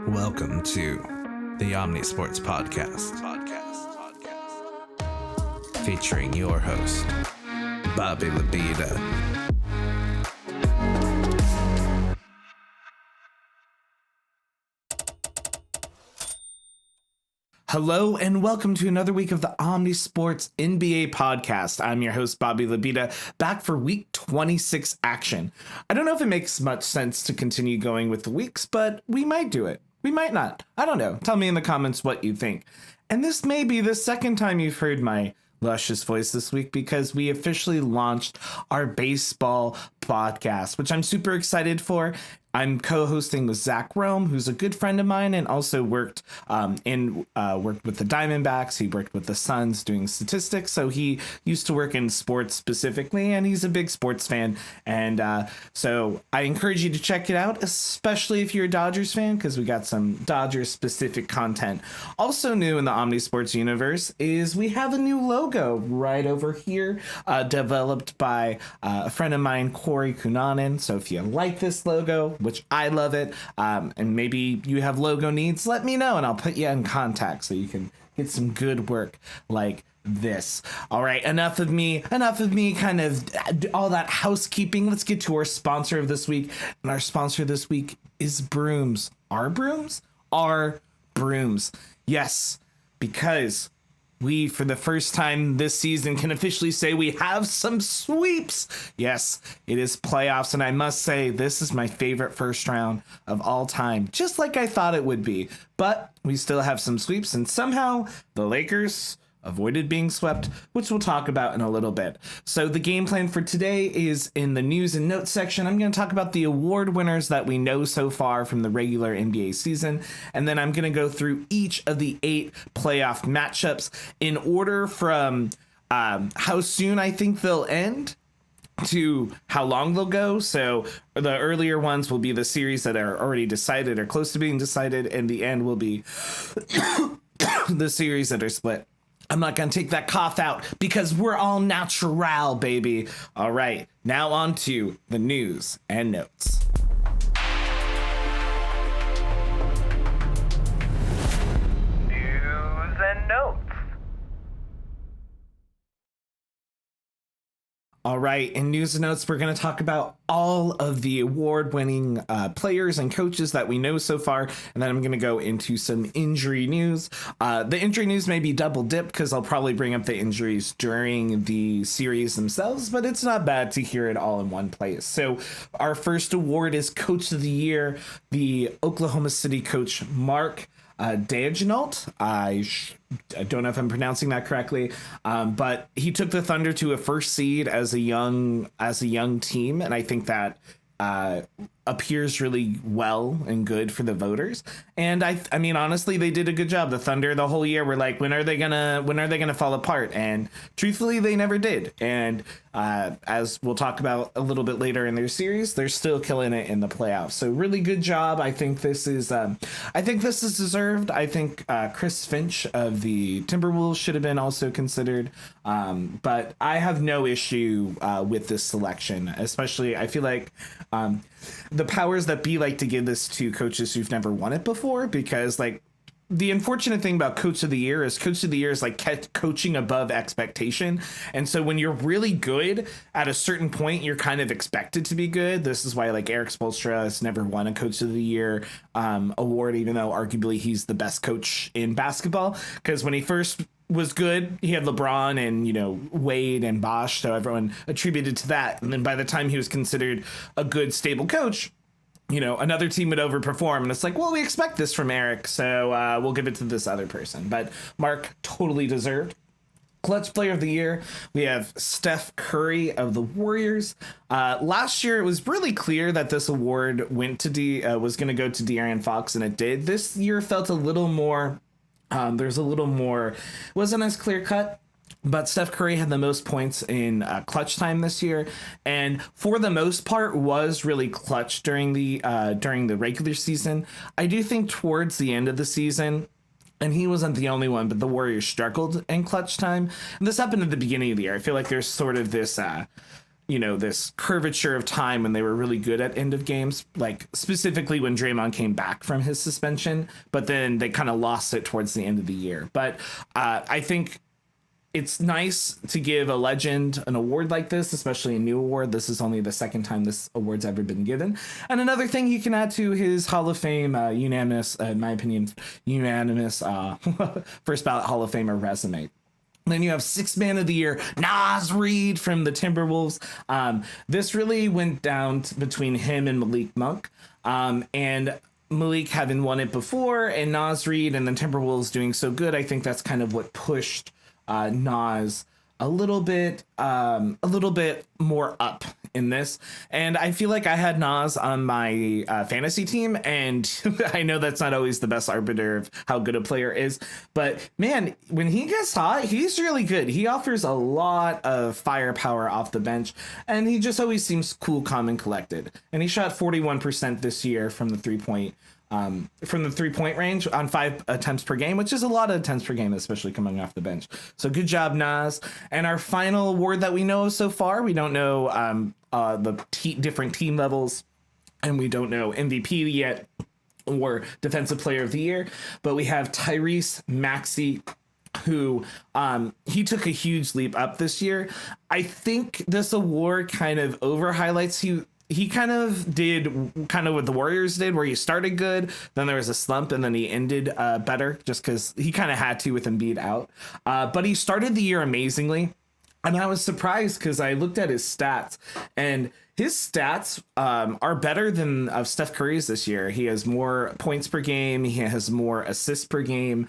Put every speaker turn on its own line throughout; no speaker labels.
Welcome to the Omni Sports Podcast. Featuring your host, Bobby Labida. Hello and welcome to another week of the Omni Sports NBA podcast. I'm your host, Bobby Labida, back for week 26 action. I don't know if it makes much sense to continue going with the weeks, but we might do it. We might not. I don't know. Tell me in the comments what you think. And this may be the second time you've heard my luscious voice this week because we officially launched our baseball podcast, which I'm super excited for. I'm co-hosting with Zach Rome, who's a good friend of mine and also worked with the Diamondbacks. He worked with the Suns doing statistics. So he used to work in sports specifically, and he's a big sports fan. And so I encourage you to check it out, especially if you're a Dodgers fan, because we got some Dodgers specific content. Also new in the Omni Sports universe is we have a new logo right over here, developed by a friend of mine, Corey Kunanen. So if you like this logo, which I love it, and maybe you have logo needs, let me know and I'll put you in contact so you can get some good work like this. All right, enough of me kind of all that housekeeping. Let's get to our sponsor of this week. And our sponsor this week is brooms. Our brooms? Our brooms. Yes, because we, for the first time this season, can officially say we have some sweeps. Yes, it is playoffs, and I must say this is my favorite first round of all time, just like I thought it would be. But we still have some sweeps, and somehow the Lakers avoided being swept, which we'll talk about in a little bit. So the game plan for today is in the news and notes section. I'm going to talk about the award winners that we know so far from the regular NBA season, and then I'm going to go through each of the 8 playoff matchups in order from how soon I think they'll end to how long they'll go. So the earlier ones will be the series that are already decided or close to being decided, and the end will be the series that are split. I'm not going to take that cough out because we're all natural, baby. All right, now on to the news and notes. News and notes. All right, in news and notes, we're going to talk about all of the award-winning players and coaches that we know so far, and then I'm going to go into some injury news. The injury news may be double-dipped because I'll probably bring up the injuries during the series themselves, but it's not bad to hear it all in one place. So our first award is Coach of the Year, the Oklahoma City coach, Mark Daigneault. I don't know if I'm pronouncing that correctly, but he took the Thunder to a first seed as a young team, and I think that appears really well and good for the voters. And I mean, honestly, they did a good job. The Thunder the whole year were like, when are they gonna fall apart? And truthfully, they never did. And as we'll talk about a little bit later in their series, they're still killing it in the playoffs. So really good job. I think this is deserved. I think Chris Finch of the Timberwolves should have been also considered. But I have no issue with this selection, especially I feel like the powers that be like to give this to coaches who've never won it before, because like the unfortunate thing about Coach of the Year is like coaching above expectation. And so when you're really good at a certain point, you're kind of expected to be good. This is why like Eric Spoelstra has never won a Coach of the Year award, even though arguably he's the best coach in basketball. Because when he first was good, he had LeBron and, Wade and Bosh, so everyone attributed to that. And then by the time he was considered a good, stable coach, another team would overperform. And it's like, well, we expect this from Eric, so we'll give it to this other person. But Mark totally deserved. Clutch Player of the Year, we have Steph Curry of the Warriors. Last year, it was really clear that this award was going to go to De'Aaron Fox, and it did. This year felt a little more... there's a little more, wasn't as clear cut, but Steph Curry had the most points in clutch time this year, and for the most part was really clutch during the regular season. I do think towards the end of the season, and he wasn't the only one, but the Warriors struggled in clutch time. And this happened at the beginning of the year. I feel like there's sort of this this curvature of time when they were really good at end of games, like specifically when Draymond came back from his suspension, but then they kind of lost it towards the end of the year. But I think it's nice to give a legend an award like this, especially a new award. This is only the second time this award's ever been given. And another thing he can add to his Hall of Fame, unanimous, in my opinion, unanimous first ballot Hall of Famer resume. Then you have Sixth Man of the Year, Naz Reid from the Timberwolves. This really went down between him and Malik Monk. And Malik having won it before, and Naz Reid and the Timberwolves doing so good, I think that's kind of what pushed Naz a little bit more up in this. And I feel like I had Naz on my fantasy team, and I know that's not always the best arbiter of how good a player is, but man, when he gets hot, he's really good. He offers a lot of firepower off the bench, and he just always seems cool, calm, and collected. And he shot 41% this year from the three-point range on 5 attempts per game, which is a lot of attempts per game, especially coming off the bench. So good job, Naz. And our final award that we know of so far, we don't know different team levels, and we don't know MVP yet or Defensive Player of the Year, but we have Tyrese Maxey, who he took a huge leap up this year. I think this award kind of over highlights he kind of did what the Warriors did, where he started good, then there was a slump, and then he ended better just because he kind of had to with Embiid out. But he started the year amazingly, and I was surprised because I looked at his stats, and his stats are better than of Steph Curry's this year. He has more points per game. He has more assists per game.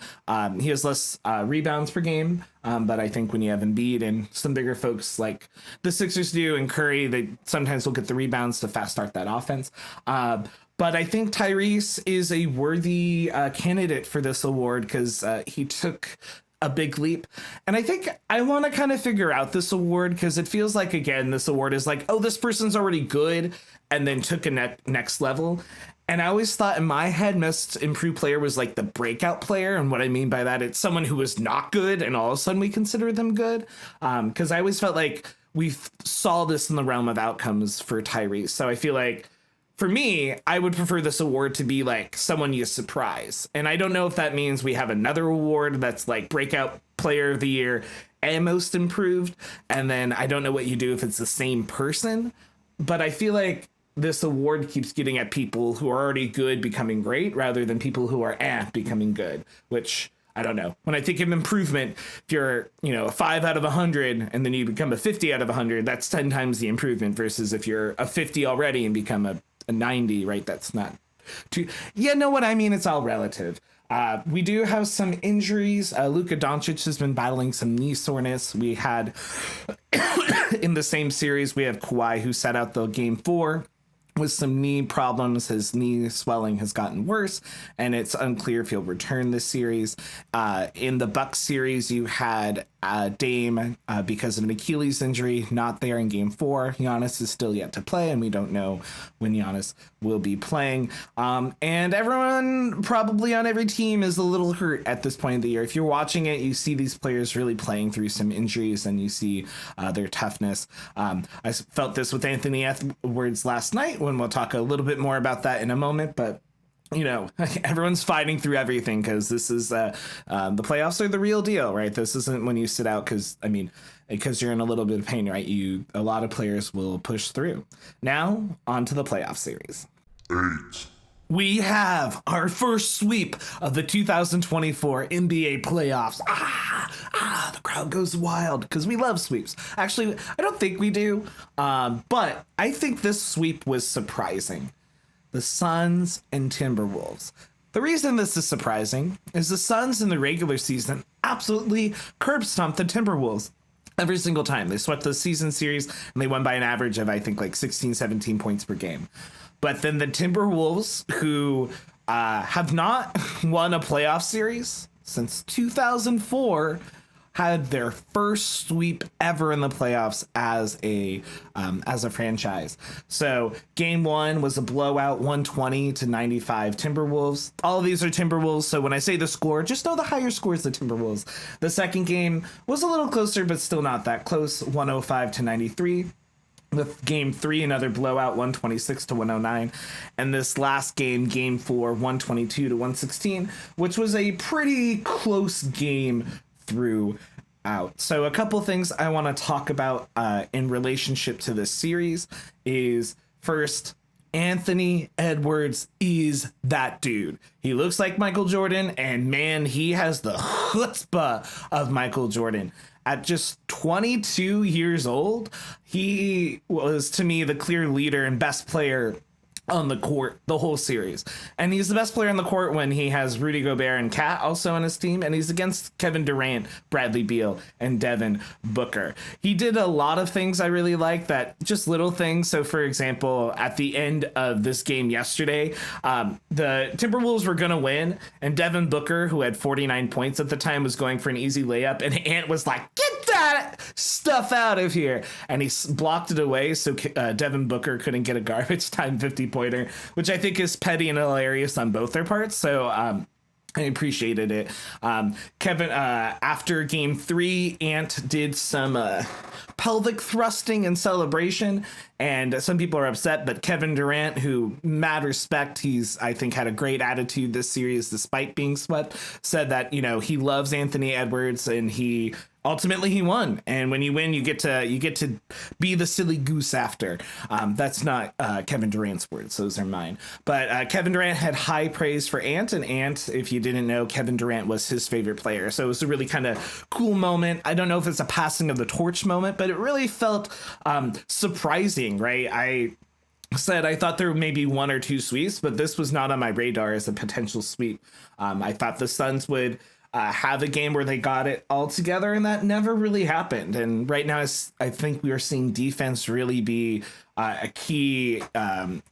He has less rebounds per game. But I think when you have Embiid and some bigger folks like the Sixers do and Curry, they sometimes will get the rebounds to fast start that offense. But I think Tyrese is a worthy candidate for this award because he took a big leap. And I think I want to kind of figure out this award because it feels like, again, this award is like, oh, this person's already good and then took a next level. And I always thought in my head, most improved player was like the breakout player. And what I mean by that, it's someone who was not good and all of a sudden we consider them good. Because I always felt like we saw this in the realm of outcomes for Tyrese. So I feel like for me, I would prefer this award to be like someone you surprise. And I don't know if that means we have another award that's like breakout player of the year and most improved. And then I don't know what you do if it's the same person. But I feel like this award keeps getting at people who are already good becoming great rather than people who are becoming good, which I don't know. When I think of improvement, if you're, a 5 out of 100 and then you become a 50 out of 100, that's 10 times the improvement versus if you're a 50 already and become a 90, right? That's not too, know what I mean? It's all relative. We do have some injuries. Luka Doncic has been battling some knee soreness. We had in the same series, we have Kawhi who sat out the game 4 with some knee problems. His knee swelling has gotten worse, and it's unclear if he'll return this series. In the Bucks series, you had Dame, because of an Achilles injury, not there in game 4. Giannis is still yet to play, and we don't know when Giannis will be playing. And everyone probably on every team is a little hurt at this point of the year. If you're watching it, you see these players really playing through some injuries, and you see their toughness. I felt this with Anthony Edwards last night, when we'll talk a little bit more about that in a moment, but everyone's fighting through everything because this is the playoffs are the real deal, right? This isn't when you sit out because you're in a little bit of pain, right? A lot of players will push through. Now on to the playoff series. 8. We have our first sweep of the 2024 NBA playoffs. The crowd goes wild because we love sweeps. Actually, I don't think we do, but I think this sweep was surprising. The Suns and Timberwolves. The reason this is surprising is the Suns in the regular season absolutely curb stomped the Timberwolves every single time. They swept the season series and they won by an average of, I think, like 16, 17 points per game. But then the Timberwolves, who have not won a playoff series since 2004, had their first sweep ever in the playoffs as a franchise. So game 1 was a blowout, 120-95 Timberwolves. All of these are Timberwolves, so when I say the score, just know the higher score is the Timberwolves. The second game was a little closer, but still not that close, 105-93. with game 3, another blowout, 126 to 109, and this last game, game 4, 122 to 116, which was a pretty close game throughout. So a couple things I want to talk about in relationship to this series is, first, Anthony Edwards is that dude. He looks like Michael Jordan, and man, he has the chutzpah of Michael Jordan. At just 22 years old, he was, to me, the clear leader and best player on the court the whole series. And he's the best player on the court when he has Rudy Gobert and Kat also on his team, and he's against Kevin Durant, Bradley Beal, and Devin Booker. He did a lot of things I really like, that just little things. So for example, at the end of this game yesterday, the Timberwolves were gonna win, and Devin Booker, who had 49 points at the time, was going for an easy layup, and Ant was like, "Get that stuff out of here," and he blocked it away so Devin Booker couldn't get a garbage time 50-pointer, which I think is petty and hilarious on both their parts. So I appreciated it. Kevin, after game 3, Ant did some pelvic thrusting and celebration, and some people are upset, but Kevin Durant, who, mad respect, he's, I think, had a great attitude this series despite being swept, said that, you know, he loves Anthony Edwards, and he ultimately he won, and when you win, you get to be the silly goose after. That's not Kevin Durant's words; those are mine. But Kevin Durant had high praise for Ant, and Ant, if you didn't know, Kevin Durant was his favorite player. So it was a really kind of cool moment. I don't know if it's a passing of the torch moment, but it really felt surprising, right? I said I thought there were maybe 1 or 2 sweeps, but this was not on my radar as a potential sweep. I thought the Suns would have a game where they got it all together, and that never really happened. And right now, I think we are seeing defense really be a key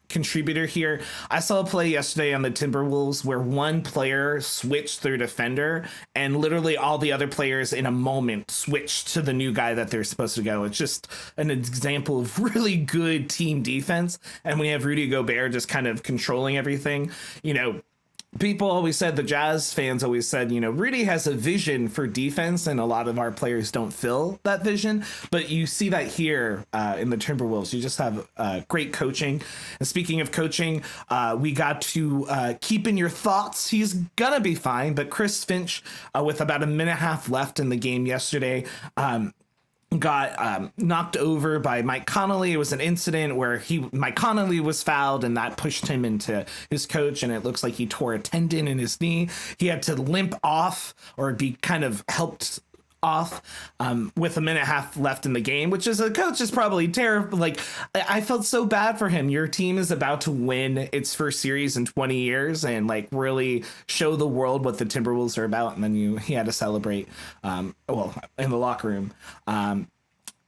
contributor here. I saw a play yesterday on the Timberwolves where one player switched their defender, and literally all the other players in a moment switched to the new guy that they're supposed to go. It's just an example of really good team defense. And when you have Rudy Gobert just kind of controlling everything, you know, people always said, the Jazz fans always said, you know, Rudy has a vision for defense, and a lot of our players don't fill that vision. But you see that here in the Timberwolves. You just have great coaching. And speaking of coaching, we got to keep in your thoughts. He's gonna be fine. But Chris Finch, with about a minute and a half left in the game yesterday, got knocked over by Mike Conley. It was an incident where Mike Conley was fouled, and that pushed him into his coach, and it looks like he tore a tendon in his knee. He had to limp off, or be kind of helped off with a minute and a half left in the game, which as a coach is probably terrible. Like, I felt so bad for him. Your team is about to win its first series in 20 years and like really show the world what the Timberwolves are about, and then he had to celebrate in the locker room. And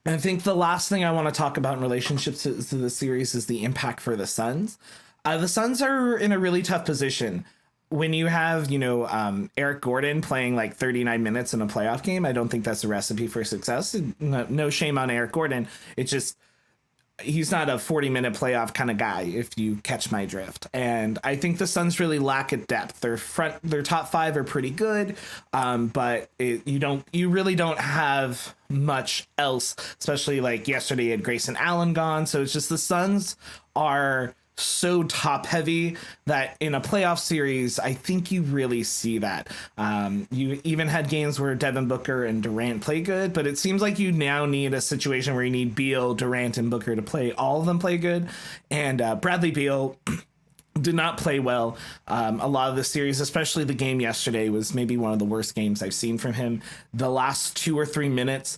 I think the last thing I want to talk about in relationship to the series is the impact for the Suns. The Suns are in a really tough position. When you have, Eric Gordon playing like 39 minutes in a playoff game, I don't think that's a recipe for success. No shame on Eric Gordon. It's just, he's not a 40-minute playoff kind of guy, if you catch my drift. And I think the Suns really lack a depth. Their top 5 are pretty good, but you really don't have much else, especially like yesterday had Grayson Allen gone. So it's just the Suns are so top heavy that in a playoff series, I think you really see that. You even had games where Devin Booker and Durant play good, but it seems like you now need a situation where you need Beal, Durant, and Booker to play. All of them play good. And Bradley Beal did not play well. A lot of the series, especially the game yesterday, was maybe one of the worst games I've seen from him. The last 2 or 3 minutes,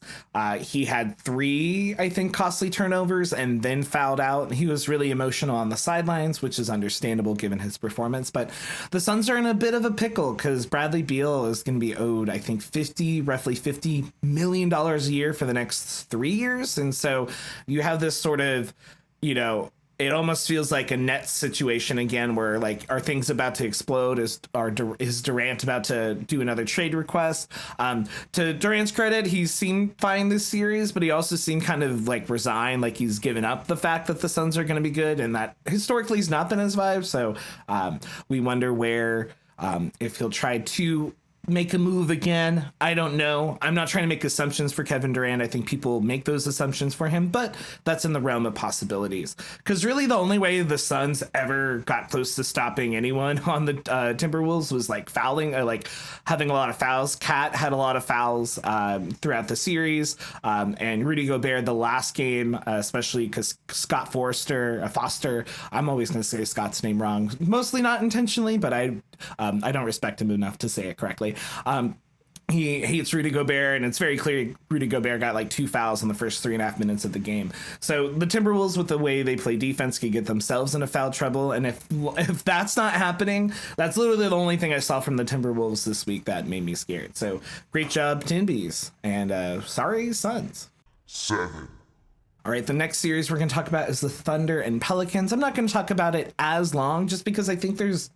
he had 3, I think, costly turnovers and then fouled out. He was really emotional on the sidelines, which is understandable given his performance. But the Suns are in a bit of a pickle because Bradley Beal is going to be owed, I think, roughly $50 million a year for the next 3 years. And so you have this sort of, it almost feels like a Nets situation again, where like, are things about to explode? Is Durant about to do another trade request? To Durant's credit, he seemed fine this series, but he also seemed kind of like resigned, like he's given up the fact that the Suns are going to be good, and that historically has not been his vibe. So we wonder where if he'll try to make a move again. I don't know. I'm not trying to make assumptions for Kevin Durant. I think people make those assumptions for him, but that's in the realm of possibilities. Because really the only way the Suns ever got close to stopping anyone on the Timberwolves was like fouling, like having a lot of fouls. Cat had a lot of fouls throughout the series, and Rudy Gobert the last game, especially because Scott Foster, I'm always going to say Scott's name wrong, mostly not intentionally, but I don't respect him enough to say it correctly. He hates Rudy Gobert, and it's very clear Rudy Gobert got like 2 fouls in the first 3.5 minutes of the game. So the Timberwolves, with the way they play defense, could get themselves into foul trouble. And if that's not happening, that's literally the only thing I saw from the Timberwolves this week that made me scared. So great job, Timbies, and sorry, Suns.
7.
All right, the next series we're going to talk about is the Thunder and Pelicans. I'm not going to talk about it as long just because I think there's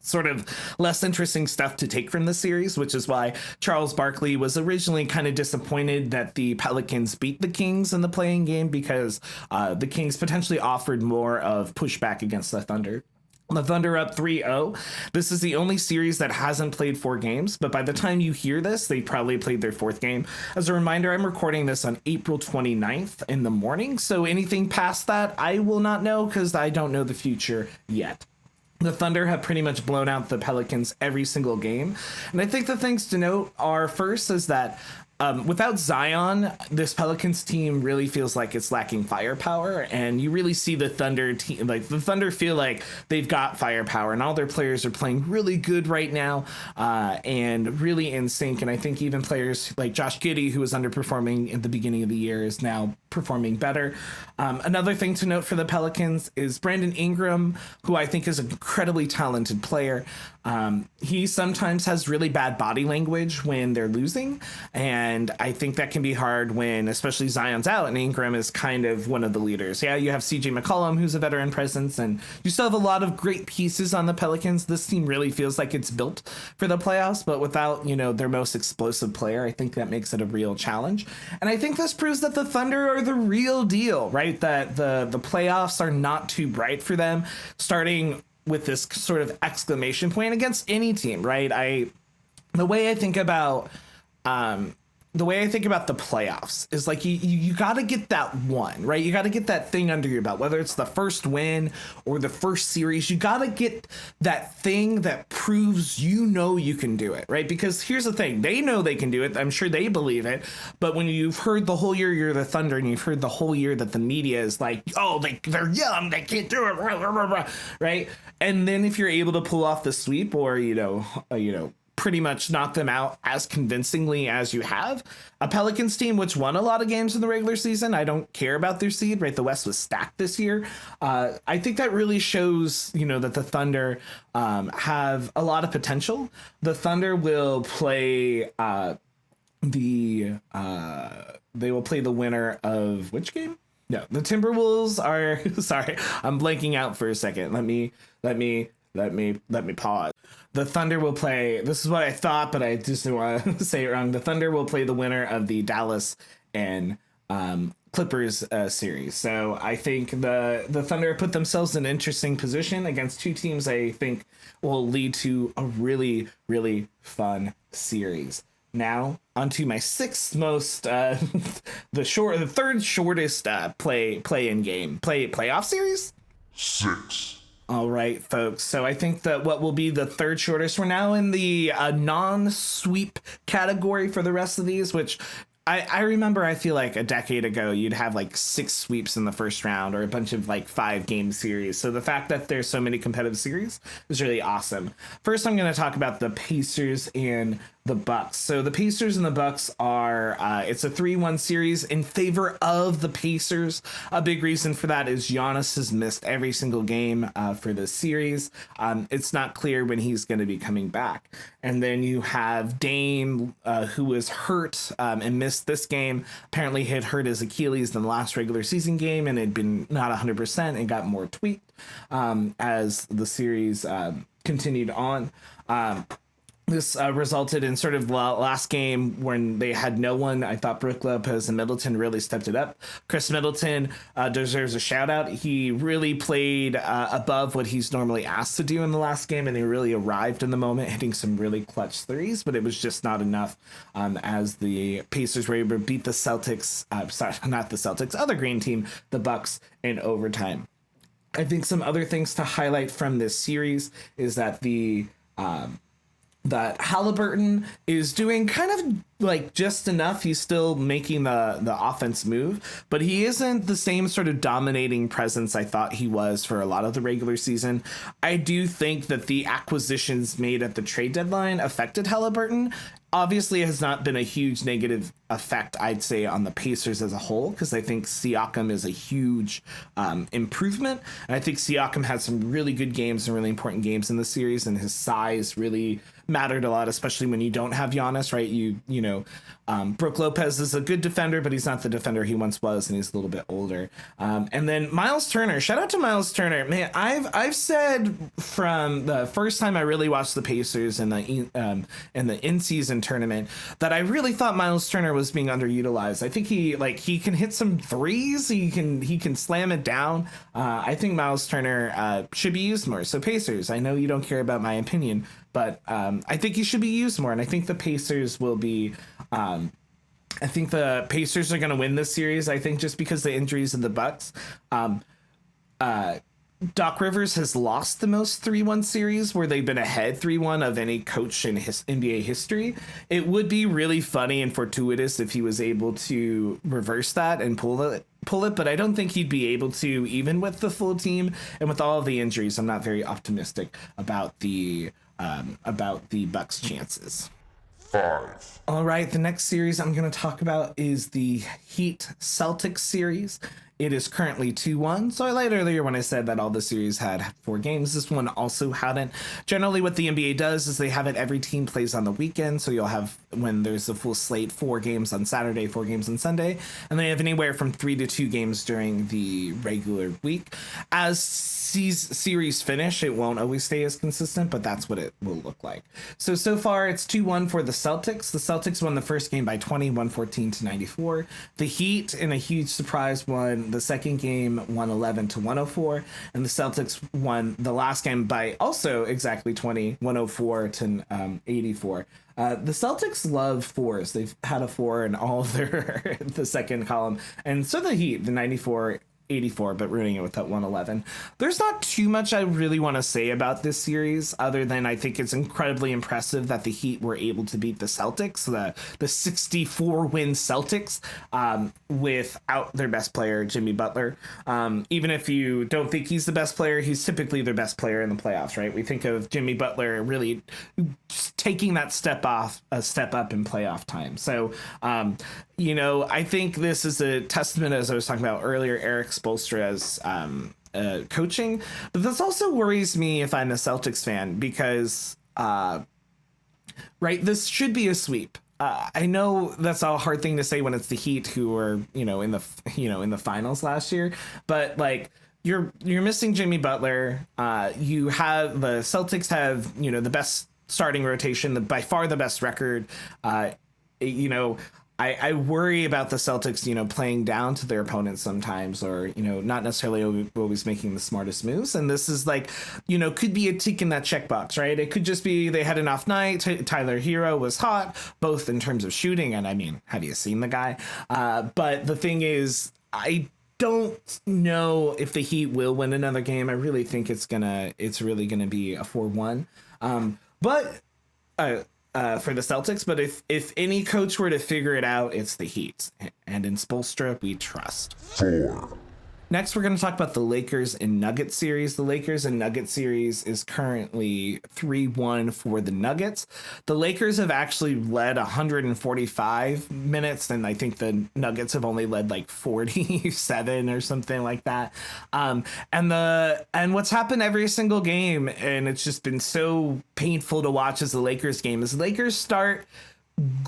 sort of less interesting stuff to take from this series, which is why Charles Barkley was originally kind of disappointed that the Pelicans beat the Kings in the playing game, because the Kings potentially offered more of pushback against the Thunder. The Thunder up 3-0. This is the only series that hasn't played 4 games, but by the time you hear this, they probably played their 4th game. As a reminder, I'm recording this on April 29th in the morning, so anything past that, I will not know because I don't know the future yet. The Thunder have pretty much blown out the Pelicans every single game. And I think the things to note are, first, is that without Zion, this Pelicans team really feels like it's lacking firepower, and you really see the Thunder team, like the Thunder feel like they've got firepower, and all their players are playing really good right now, and really in sync. And I think even players like Josh Giddey, who was underperforming at the beginning of the year, is now performing better. Another thing to note for the Pelicans is Brandon Ingram, who I think is an incredibly talented player. He sometimes has really bad body language when they're losing, and I think that can be hard when especially Zion's out and Ingram is kind of one of the leaders. Yeah, you have CJ McCollum, who's a veteran presence, and you still have a lot of great pieces on the Pelicans. This team really feels like it's built for the playoffs, but without, their most explosive player, I think that makes it a real challenge. And I think this proves that the Thunder are the real deal, right? That the playoffs are not too bright for them, starting with this sort of exclamation point against any team, right? The way I think about the playoffs is like you got to get that one, right? You got to get that thing under your belt, whether it's the first win or the first series. You got to get that thing that proves you can do it, right? Because here's the thing, they know they can do it. I'm sure they believe it. But when you've heard the whole year you're the Thunder, and you've heard the whole year that the media is like, oh, they're young, they can't do it, right? And then if you're able to pull off the sweep, or pretty much knock them out as convincingly as you have. A Pelicans team which won a lot of games in the regular season. I don't care about their seed, right? The West was stacked this year. I think that really shows, that the Thunder have a lot of potential. The Thunder will play they will play the winner of which game? No, the Timberwolves are sorry, I'm blanking out for a second. Let me pause. The Thunder will play, this is what I thought, but I just didn't want to say it wrong. The Thunder will play the winner of the Dallas and Clippers series. So I think the Thunder put themselves in an interesting position against 2 teams I think will lead to a really, really fun series. Now, onto my 6th most, the third shortest playoff series?
6.
All right, folks. So I think that what will be the third shortest, we're now in the non-sweep category for the rest of these, which I remember, I feel like a decade ago, you'd have like 6 sweeps in the first round, or a bunch of like 5-game series. So the fact that there's so many competitive series is really awesome. First, I'm going to talk about the Pacers and the Bucks. So the Pacers and the Bucks are it's a 3-1 series in favor of the Pacers. A big reason for that is Giannis has missed every single game for this series. It's not clear when he's going to be coming back. And then you have Dame, who was hurt and missed this game. Apparently had hurt his Achilles in the last regular season game and had been not 100% and got more tweaked as the series continued on. this resulted in sort of the last game when they had no one. I thought Brook Lopez and Middleton really stepped it up. Chris Middleton deserves a shout out. He really played above what he's normally asked to do in the last game, and he really arrived in the moment, hitting some really clutch threes, but it was just not enough as the Pacers were able to beat the Celtics, sorry, not the Celtics, other green team, the Bucks, in overtime. I think some other things to highlight from this series is that that Halliburton is doing kind of like just enough. He's still making the offense move, but he isn't the same sort of dominating presence I thought he was for a lot of the regular season. I do think that the acquisitions made at the trade deadline affected Halliburton. Obviously, it has not been a huge negative effect, I'd say, on the Pacers as a whole, because I think Siakam is a huge improvement. And I think Siakam had some really good games and really important games in the series, and his size really mattered a lot, especially when you don't have Giannis, right? You know, Brook Lopez is a good defender, but he's not the defender he once was, and he's a little bit older. And then Miles Turner, shout out to Miles Turner. Man, I've said from the first time I really watched the Pacers in the in-season tournament that I really thought Miles Turner was being underutilized. I think he can hit some threes. He can slam it down. I think Miles Turner should be used more. So Pacers, I know you don't care about my opinion, but I think he should be used more, and I think the Pacers will be. I think the Pacers are going to win this series. I think just because the injuries of the Bucks. Doc Rivers has lost the most 3-1 series where they've been ahead 3-1 of any coach in his NBA history. It would be really funny and fortuitous if he was able to reverse that and pull it, but I don't think he'd be able to, even with the full team and with all of the injuries. I'm not very optimistic about the Bucks' chances.
5.
All right, the next series I'm going to talk about is the Heat Celtics series. It is currently 2-1. So I lied earlier when I said that all the series had 4 games. This one also hadn't. Generally, what the NBA does is they have it every team plays on the weekend. So you'll have, when there's a full slate, 4 games on Saturday, 4 games on Sunday. And they have anywhere from 3 to 2 games during the regular week. As series finish, it won't always stay as consistent, but that's what it will look like. So far it's 2-1 for the Celtics. The Celtics won the first game by 20, 114-94. The Heat, in a huge surprise, won the second game 111-104, and the Celtics won the last game by also exactly 20, 104-84. The Celtics love 4s. They've had a 4 in all of their the second column, and so the Heat, the 94-84, but ruining it with that 111. There's not too much I really want to say about this series other than I think it's incredibly impressive that the Heat were able to beat the Celtics, the 64-win Celtics, without their best player, Jimmy Butler. Even if you don't think he's the best player, he's typically their best player in the playoffs, right? We think of Jimmy Butler really just taking that step up in playoff time. So, I think this is a testament, as I was talking about earlier, Eric Spoelstra's coaching. But this also worries me if I'm a Celtics fan because, this should be a sweep. I know that's a hard thing to say when it's the Heat who were, in the finals last year, but you're missing Jimmy Butler. You have the Celtics have, the best starting rotation, by far the best record. I worry about the Celtics, playing down to their opponents sometimes, or, not necessarily always making the smartest moves. And this is could be a tick in that checkbox, right? It could just be they had an off night. Tyler Hero was hot, both in terms of shooting. And I mean, have you seen the guy? But the thing is, I don't know if the Heat will win another game. I really think it's really gonna be a 4-1. For the Celtics, but if any coach were to figure it out, it's the Heat, and in Spoelstra we trust.
4.
Next, we're going to talk about the Lakers and Nuggets series. The Lakers and Nuggets series is currently 3-1 for the Nuggets. The Lakers have actually led 145 minutes, and I think the Nuggets have only led 47 or something like that. And what's happened every single game, and it's just been so painful to watch as the Lakers game, is the Lakers start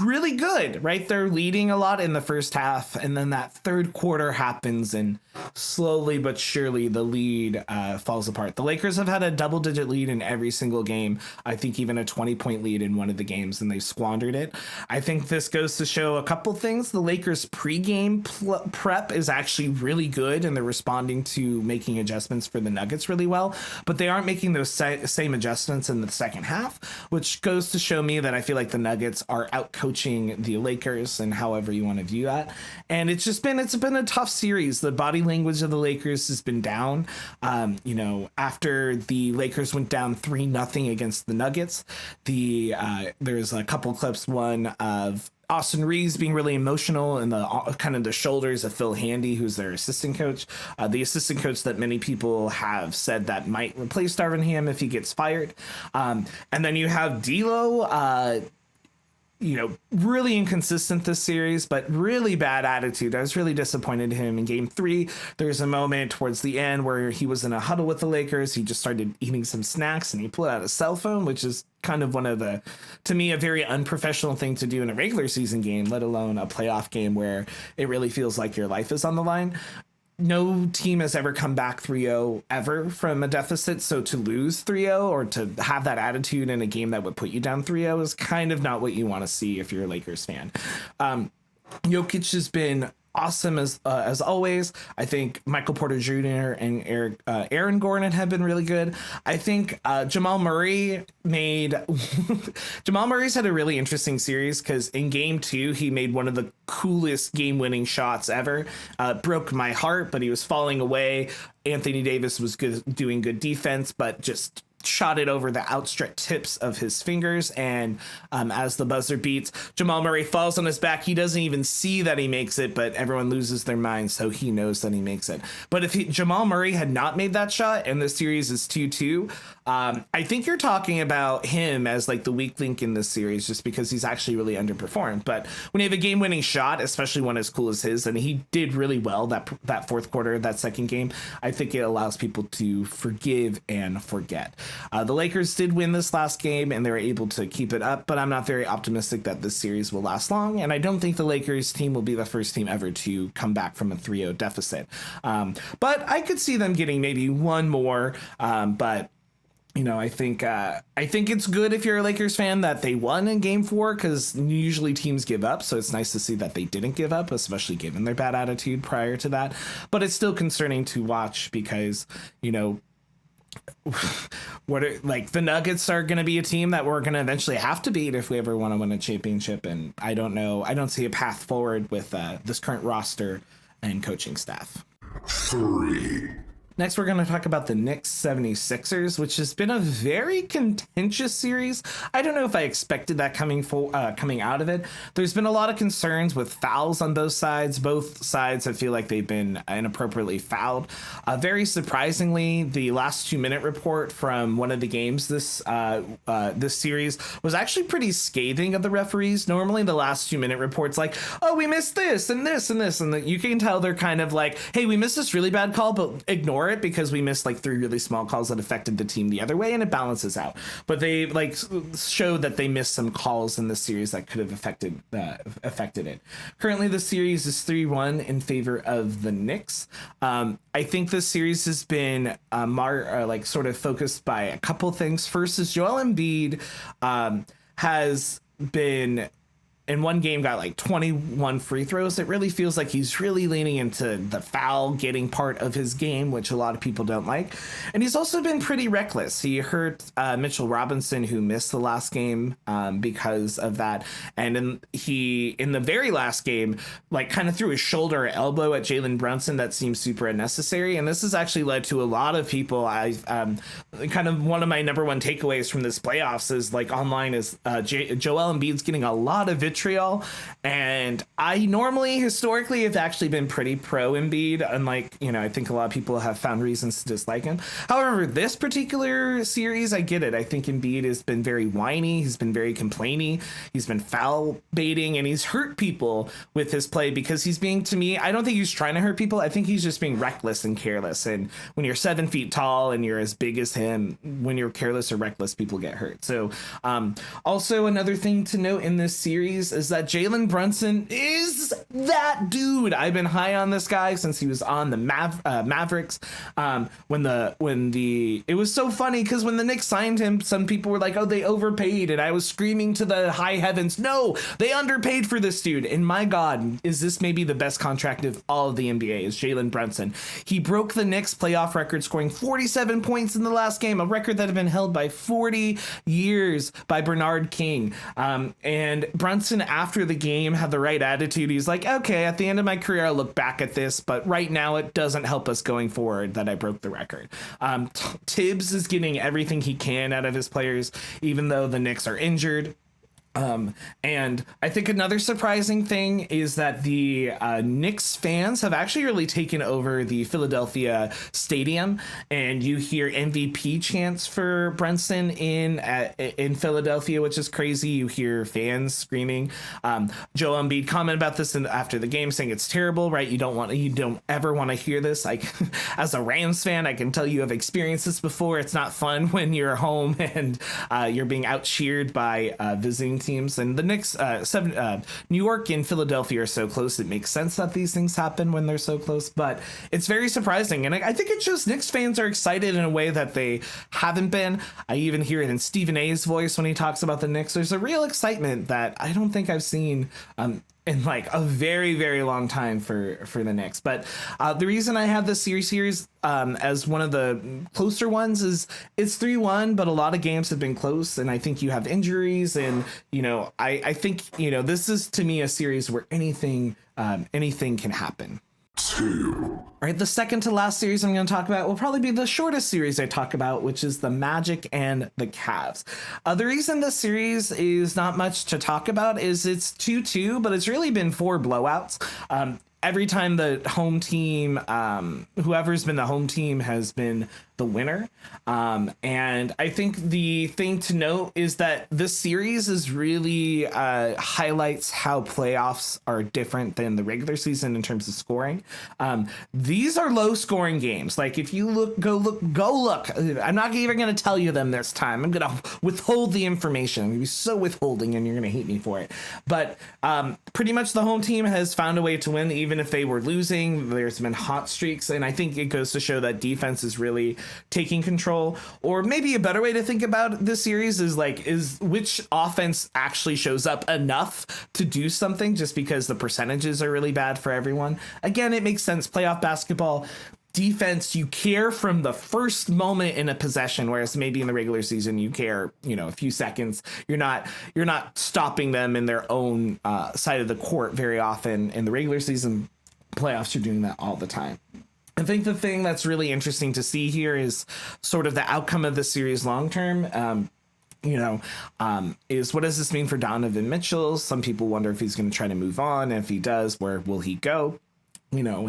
really good, right? They're leading a lot in the first half, and then that third quarter happens, and slowly but surely the lead falls apart. The Lakers have had a double-digit lead in every single game. I think even a 20-point lead in one of the games, and they've squandered it. I think this goes to show a couple things. The Lakers pregame prep is actually really good, and they're responding to making adjustments for the Nuggets really well, but they aren't making those same adjustments in the second half, which goes to show me that I feel like the Nuggets are out coaching the Lakers, and however you want to view that. And it's been a tough series. The body language of the Lakers has been down. After the Lakers went down 3-0 against the Nuggets, there's a couple clips, one of Austin Reeves being really emotional in the kind of the shoulders of Phil Handy, who's their assistant coach, the assistant coach that many people have said that might replace Darvin Ham if he gets fired. And then you have D'Lo, really inconsistent this series, but really bad attitude. I was really disappointed in him in game 3. There's a moment towards the end where he was in a huddle with the Lakers. He just started eating some snacks and he pulled out a cell phone, which is kind of one of to me, a very unprofessional thing to do in a regular season game, let alone a playoff game where it really feels like your life is on the line. No team has ever come back 3-0 ever from a deficit. So to lose 3-0 or to have that attitude in a game that would put you down 3-0 is kind of not what you want to see if you're a Lakers fan. Jokic has been awesome as always. I think Michael Porter Jr. and Aaron Gordon have been really good. I think Jamal Murray's had a really interesting series because in game 2 he made one of the coolest game-winning shots ever. Broke my heart, but he was falling away. Anthony Davis was doing good defense, but just shot it over the outstretched tips of his fingers, and as the buzzer beats, Jamal Murray falls on his back. He doesn't even see that he makes it, but everyone loses their mind, so he knows that he makes it. But if Jamal Murray had not made that shot and the series is 2-2, I think you're talking about him as like the weak link in this series, just because he's actually really underperformed. But when you have a game-winning shot, especially one as cool as his, and he did really well that fourth quarter of that second game, I think it allows people to forgive and forget. The Lakers did win this last game and they were able to keep it up, but I'm not very optimistic that this series will last long. And I don't think the Lakers team will be the first team ever to come back from a 3-0 deficit. But I could see them getting maybe one more. But I think it's good if you're a Lakers fan that they won in game 4, because usually teams give up. So it's nice to see that they didn't give up, especially given their bad attitude prior to that. But it's still concerning to watch because, the Nuggets are going to be a team that we're going to eventually have to beat if we ever want to win a championship. And I don't know. I don't see a path forward with this current roster and coaching staff.
3.
Next, we're going to talk about the Knicks 76ers, which has been a very contentious series. I don't know if I expected that coming out of it. There's been a lot of concerns with fouls on both sides. Both sides, I feel like they've been inappropriately fouled. Very surprisingly, the last 2-minute report from one of the games this series was actually pretty scathing of the referees. Normally, the last 2-minute report's like, oh, we missed this and this and this. And you can tell they're kind of like, hey, we missed this really bad call, but ignore it because we missed like 3 really small calls that affected the team the other way, and it balances out. But they show that they missed some calls in the series that could have affected it. Currently, the series is 3-1 in favor of the Knicks. I think this series has been sort of focused by a couple things. First is Joel Embiid has been in one game got like 21 free throws. It really feels like he's really leaning into the foul getting part of his game, which a lot of people don't like. And he's also been pretty reckless. He hurt Mitchell Robinson, who missed the last game because of that. And in the very last game, kind of threw his shoulder or elbow at Jalen Brunson. That seems super unnecessary. And this has actually led to a lot of people. Kind of one of my number one takeaways from this playoffs is online is Joel Embiid's getting a lot of vitriol, and I normally historically have actually been pretty pro Embiid, unlike I think a lot of people have found reasons to dislike him. However, this particular series, I get it. I think Embiid has been very whiny, he's been very complaining, he's been foul baiting, and he's hurt people with his play because he's being, to me, I don't think he's trying to hurt people. I think he's just being reckless and careless. And when you're 7 feet tall and you're as big as him, when you're careless or reckless, people get hurt. So also another thing to note in this series series is that Jalen Brunson is that dude. I've been high on this guy since he was on the Mavericks. It was so funny because when the Knicks signed him, some people were like, oh, they overpaid. And I was screaming to the high heavens, no, they underpaid for this dude. And my God, is this maybe the best contract of all of the NBA is Jalen Brunson. He broke the Knicks playoff record, scoring 47 points in the last game, a record that had been held by 40 years by Bernard King. And Brunson, after the game, had the right attitude. He's like, okay, at the end of my career, I'll look back at this, but right now it doesn't help us going forward that I broke the record. Tibbs is getting everything he can out of his players, even though the Knicks are injured. And I think another surprising thing is that the Knicks fans have actually really taken over the Philadelphia stadium, and you hear MVP chants for Brunson in Philadelphia, which is crazy. You hear fans screaming. Joel Embiid commented about this after the game, saying it's terrible, right? You don't ever want to hear this. Like, as a Rams fan, I can tell you have experienced this before. It's not fun when you're home and you're being out cheered by visiting teams. And the Knicks, New York and Philadelphia are so close, it makes sense that these things happen when they're so close, but it's very surprising. And I think it shows Knicks fans are excited in a way that they haven't been. I even hear it in Stephen A's voice when he talks about the Knicks. There's a real excitement that I don't think I've seen in like a very, very long time for the Knicks. But the reason I have this series as one of the closer ones is it's 3-1, but a lot of games have been close, and I think you have injuries, and I think this is, to me, a series where anything can happen.
2.
All right, the second to last series I'm going to talk about will probably be the shortest series I talk about, which is the Magic and the Cavs. The reason this series is not much to talk about is it's 2-2, but it's really been 4 blowouts. Every time the home team, whoever's been the home team has been the winner. And I think the thing to note is that this series is really highlights how playoffs are different than the regular season in terms of scoring. These are low scoring games. Like, if you go look. I'm not even going to tell you them this time. I'm going to withhold the information. I'm going to be so withholding, and you're going to hate me for it. But pretty much the home team has found a way to win, even if they were losing. There's been hot streaks, and I think it goes to show that defense is really taking control. Or maybe a better way to think about this series is which offense actually shows up enough to do something, just because the percentages are really bad for everyone. Again, it makes sense. Playoff basketball defense, you care from the first moment in a possession, whereas maybe in the regular season you care a few seconds. You're not stopping them in their own side of the court very often. In the regular season, playoffs, you're doing that all the time. I think the thing that's really interesting to see here is sort of the outcome of the series long term. Is what does this mean for Donovan Mitchell? Some people wonder if he's going to try to move on. And if he does, where will he go?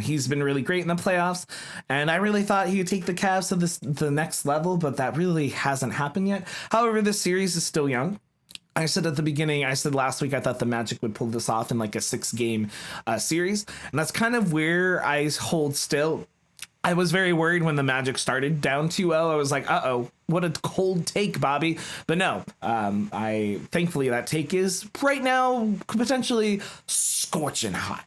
He's been really great in the playoffs, and I really thought he would take the Cavs to the next level, but that really hasn't happened yet. However, this series is still young. I said last week, I thought the Magic would pull this off in like a 6-game series. And that's kind of where I hold still. I was very worried when the Magic started down 2-0. I was like, uh-oh, what a cold take, Bobby. But no, thankfully that take is right now potentially scorching hot.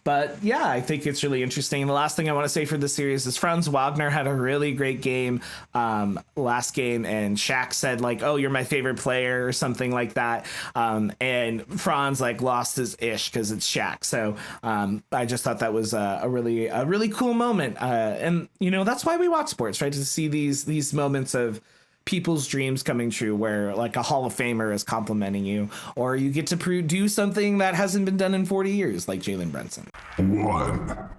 But yeah, I think it's really interesting. The last thing I want to say for this series is Franz Wagner had a really great game last game, and Shaq said oh, you're my favorite player or something like that. And Franz lost his ish because it's Shaq. So I just thought that was a really cool moment. And that's why we watch sports, right? To see these moments of people's dreams coming true, where a Hall of Famer is complimenting you, or you get to do something that hasn't been done in 40 years, like Jalen Brunson.
1.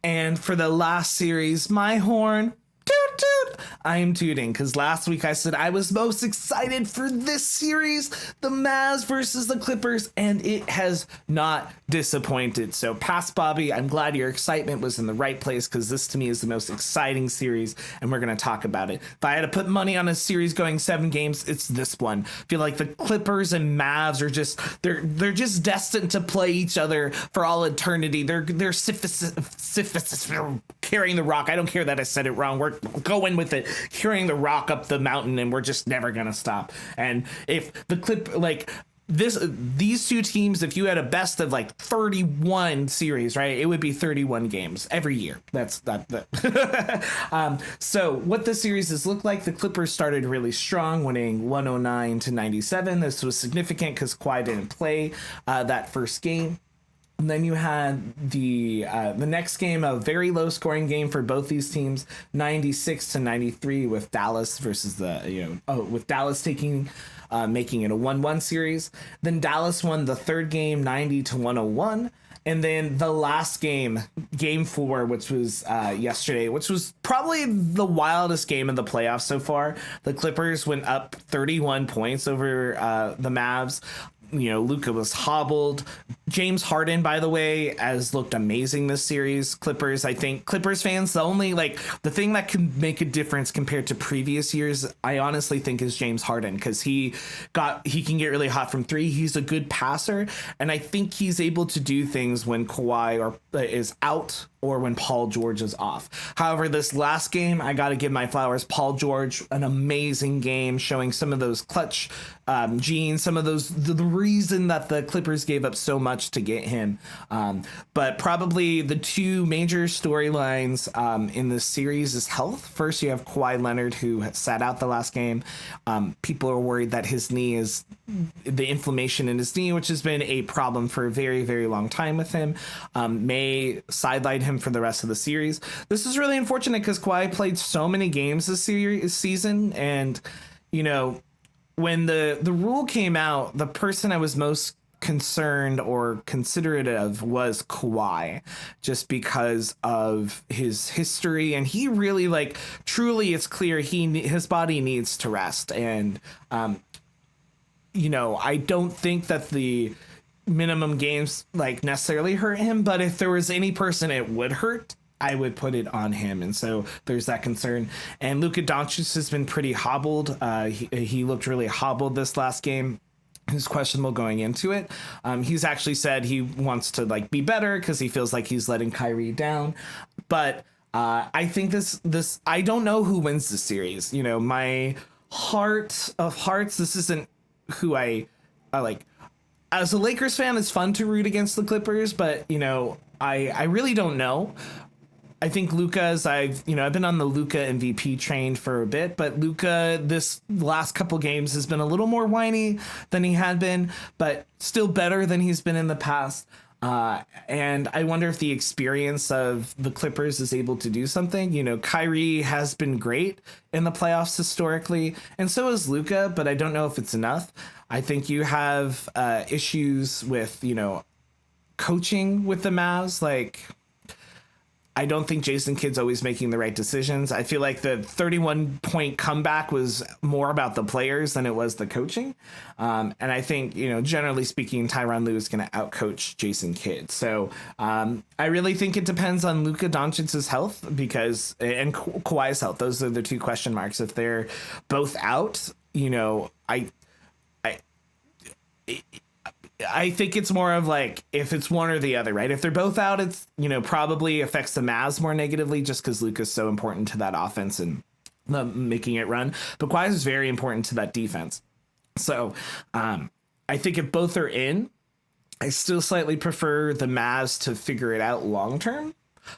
And for the last series, my horn, toot toot, I am tooting, because last week I said I was most excited for this series, the Mavs versus the Clippers, and it has not disappointed. So pass, Bobby. I'm glad your excitement was in the right place, because this to me is the most exciting series, and we're going to talk about it. If I had to put money on a series going 7 games, it's this one. I feel like the Clippers and Mavs are they're just destined to play each other for all eternity. They're Sisyphus carrying the rock. I don't care that I said it wrong. We're going with it, carrying the rock up the mountain, and we're just never gonna stop. And if the these two teams, if you had a best of like 31 series, right, it would be 31 games every year. That's that. So what the series has looked like, the Clippers started really strong, winning 109-97. This was significant because Kawhi didn't play that first game. And then you had the next game, a very low scoring game for both these teams, 96-93, with Dallas versus with Dallas making it a 1-1 series. Then Dallas won the third game, 90-101. And then the last game, game 4, which was yesterday, which was probably the wildest game of the playoffs so far. The Clippers went up 31 points over the Mavs. Luka was hobbled. James Harden, by the way, has looked amazing this series. Clippers fans, the thing that can make a difference compared to previous years, I honestly think, is James Harden, because he can get really hot from 3. He's a good passer, and I think he's able to do things when Kawhi is out or when Paul George is off. However, this last game, I got to give my flowers. Paul George, an amazing game, showing some of those clutch genes, some of those, the reason that the Clippers gave up so much to get him. But probably the two major storylines in this series is health. First, you have Kawhi Leonard, who sat out the last game. People are worried that his knee is the inflammation in his knee, which has been a problem for a very, very long time with him, may sideline him for the rest of the series. This is really unfortunate because Kawhi played so many games this season, and when the rule came out, the person I was most concerned or considerate of was Kawhi, just because of his history, and he really, truly, it's clear his body needs to rest. And I don't think that the minimum games necessarily hurt him, but if there was any person it would hurt, I would put it on him. And so there's that concern. And Luka Doncic has been pretty hobbled. He looked really hobbled this last game. He's questionable going into it. He's actually said he wants to be better because he feels like he's letting Kyrie down. But I think this I don't know who wins the series. My heart of hearts, this isn't who I like. As a Lakers fan, it's fun to root against the Clippers, but I really don't know. I think Luka's, I've been on the Luka MVP train for a bit, but Luka this last couple games has been a little more whiny than he had been, but still better than he's been in the past. And I wonder if the experience of the Clippers is able to do something. Kyrie has been great in the playoffs historically, and so is Luka, but I don't know if it's enough. I think you have issues with, coaching with the Mavs. I don't think Jason Kidd's always making the right decisions. I feel like the 31-point comeback was more about the players than it was the coaching. And I think, generally speaking, Tyronn Lue is going to outcoach Jason Kidd. So I really think it depends on Luka Doncic's health and Kawhi's health. Those are the two question marks. If they're both out, I think it's more of if it's one or the other, right? If they're both out, it's, probably affects the Mavs more negatively just because Luka's so important to that offense and making it run. But Kawhi is very important to that defense. So I think if both are in, I still slightly prefer the Mavs to figure it out long term.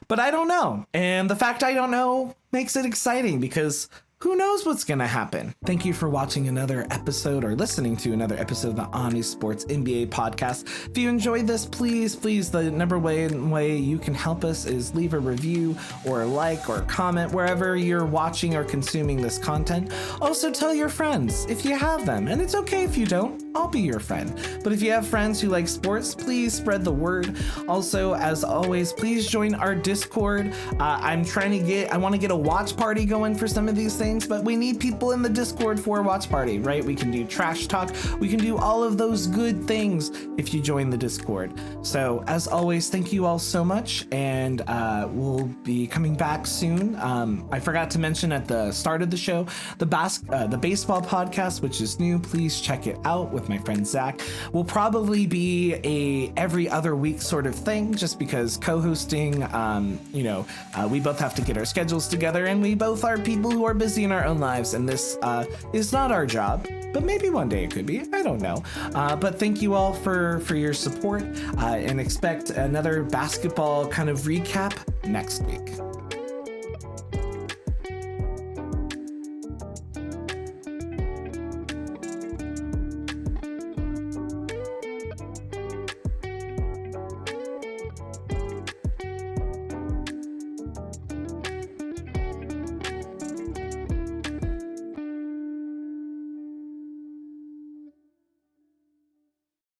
But I don't know. And the fact I don't know makes it exciting because who knows what's going to happen? Thank you for watching another episode or listening to another episode of the Omni Sports NBA podcast. If you enjoyed this, please, the number one way you can help us is leave a review or a like or a comment wherever you're watching or consuming this content. Also, tell your friends if you have them, and it's okay if you don't. I'll be your friend. But if you have friends who like sports, please spread the word. Also, as always, please join our Discord. I want to get a watch party going for some of these things, but we need people in the Discord for a watch party, right? We can do trash talk. We can do all of those good things if you join the Discord. So as always, thank you all so much. And we'll be coming back soon. I forgot to mention at the start of the show, the baseball podcast, which is new. Please check it out with my friend Zach. Will probably be a every other week sort of thing, just because co-hosting, we both have to get our schedules together, and we both are people who are busy in our own lives, and this is not our job. but maybe one day it could be. I don't know. But thank you all for your support, and expect another basketball kind of recap next week.